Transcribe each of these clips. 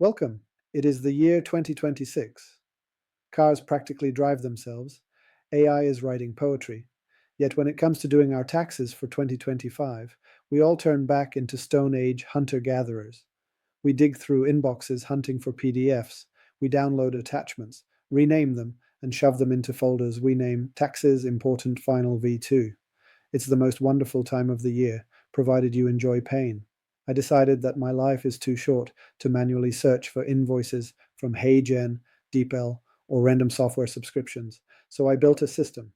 Welcome. It is the year 2026. Cars practically drive themselves. AI is writing poetry. Yet when it comes to doing our taxes for 2025, we all turn back into Stone Age hunter gatherers. We dig through inboxes hunting for PDFs. We download attachments, rename them, and shove them into folders we name Taxes Important Final V2. It's the most wonderful time of the year, provided you enjoy pain. I decided that my life is too short to manually search for invoices from HeyGen, DeepL, or random software subscriptions, so I built a system,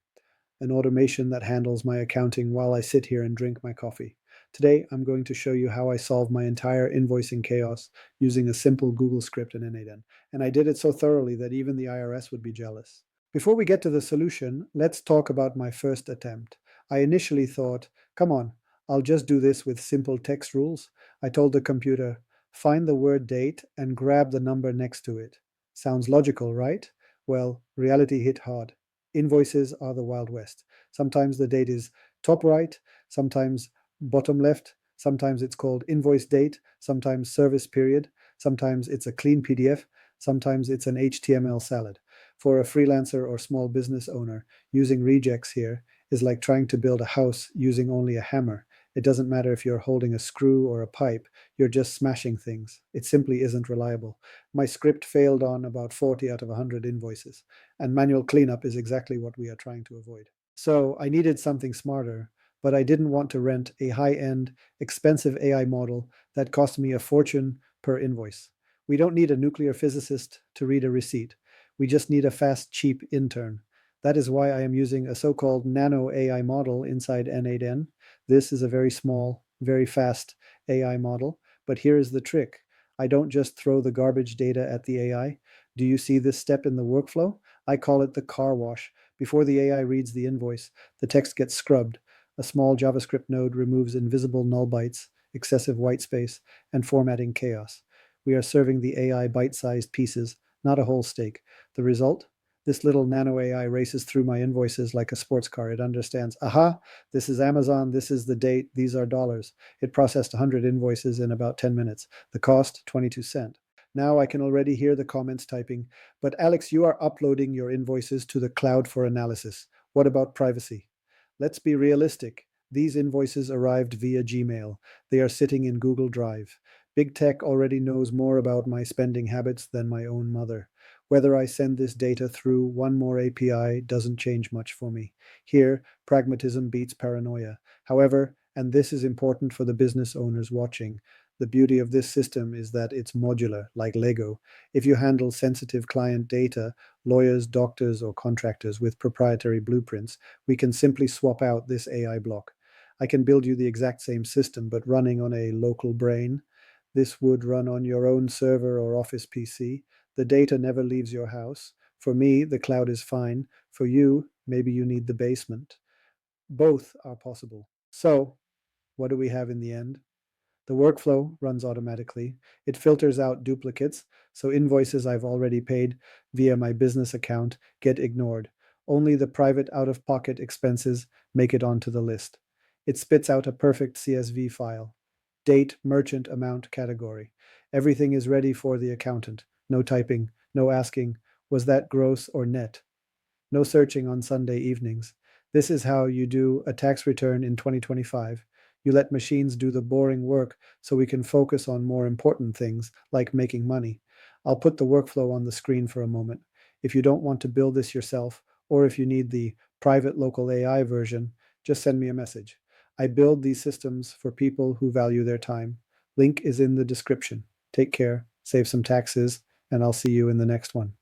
an automation that handles my accounting while I sit here and drink my coffee. Today, I'm going to show you how I solve my entire invoicing chaos using a simple Google script in n8n, and I did it so thoroughly that even the IRS would be jealous. Before we get to the solution, let's talk about my first attempt. I initially thought, come on, I'll just do this with simple text rules. I told the computer, find the word date and grab the number next to it. Sounds logical, right? Well, reality hit hard. Invoices are the Wild West. Sometimes the date is top right, sometimes bottom left, sometimes it's called invoice date, sometimes service period, sometimes it's a clean PDF, sometimes it's an HTML salad. For a freelancer or small business owner, using Regex here is like trying to build a house using only a hammer. It doesn't matter if you're holding a screw or a pipe, you're just smashing things. It simply isn't reliable. My script failed on about 40 out of 100 invoices, and manual cleanup is exactly what we are trying to avoid. So I needed something smarter, but I didn't want to rent a high-end, expensive AI model that cost me a fortune per invoice. We don't need a nuclear physicist to read a receipt. We just need a fast, cheap intern. That is why I am using a so-called Nano-AI model inside n8n. This is a very small, very fast AI model, but here is the trick. I don't just throw the garbage data at the AI. Do you see this step in the workflow? I call it the car wash. Before the AI reads the invoice, the text gets scrubbed. A small JavaScript node removes invisible null bytes, excessive white space, and formatting chaos. We are serving the AI bite-sized pieces, not a whole steak. The result? This little nano AI races through my invoices like a sports car. It understands, aha, this is Amazon, this is the date, these are dollars. It processed 100 invoices in about 10 minutes. The cost, 22 cents. Now I can already hear the comments typing, but Alex, you are uploading your invoices to the cloud for analysis. What about privacy? Let's be realistic. These invoices arrived via Gmail. They are sitting in Google Drive. Big tech already knows more about my spending habits than my own mother. Whether I send this data through one more API doesn't change much for me. Here, pragmatism beats paranoia. However, and this is important for the business owners watching, the beauty of this system is that it's modular, like Lego. If you handle sensitive client data, lawyers, doctors, or contractors with proprietary blueprints, we can simply swap out this AI block. I can build you the exact same system, but running on a local brain. This would run on your own server or office PC. The data never leaves your house. For me, the cloud is fine. For you, maybe you need the basement. Both are possible. So, what do we have in the end? The workflow runs automatically. It filters out duplicates, so invoices I've already paid via my business account get ignored. Only the private out-of-pocket expenses make it onto the list. It spits out a perfect CSV file. Date, merchant, amount, category. Everything is ready for the accountant. No typing, no asking, was that gross or net? No searching on Sunday evenings. This is how you do a tax return in 2025. You let machines do the boring work so we can focus on more important things like making money. I'll put the workflow on the screen for a moment. If you don't want to build this yourself, or if you need the private local AI version, just send me a message. I build these systems for people who value their time. Link is in the description. Take care, save some taxes, and I'll see you in the next one.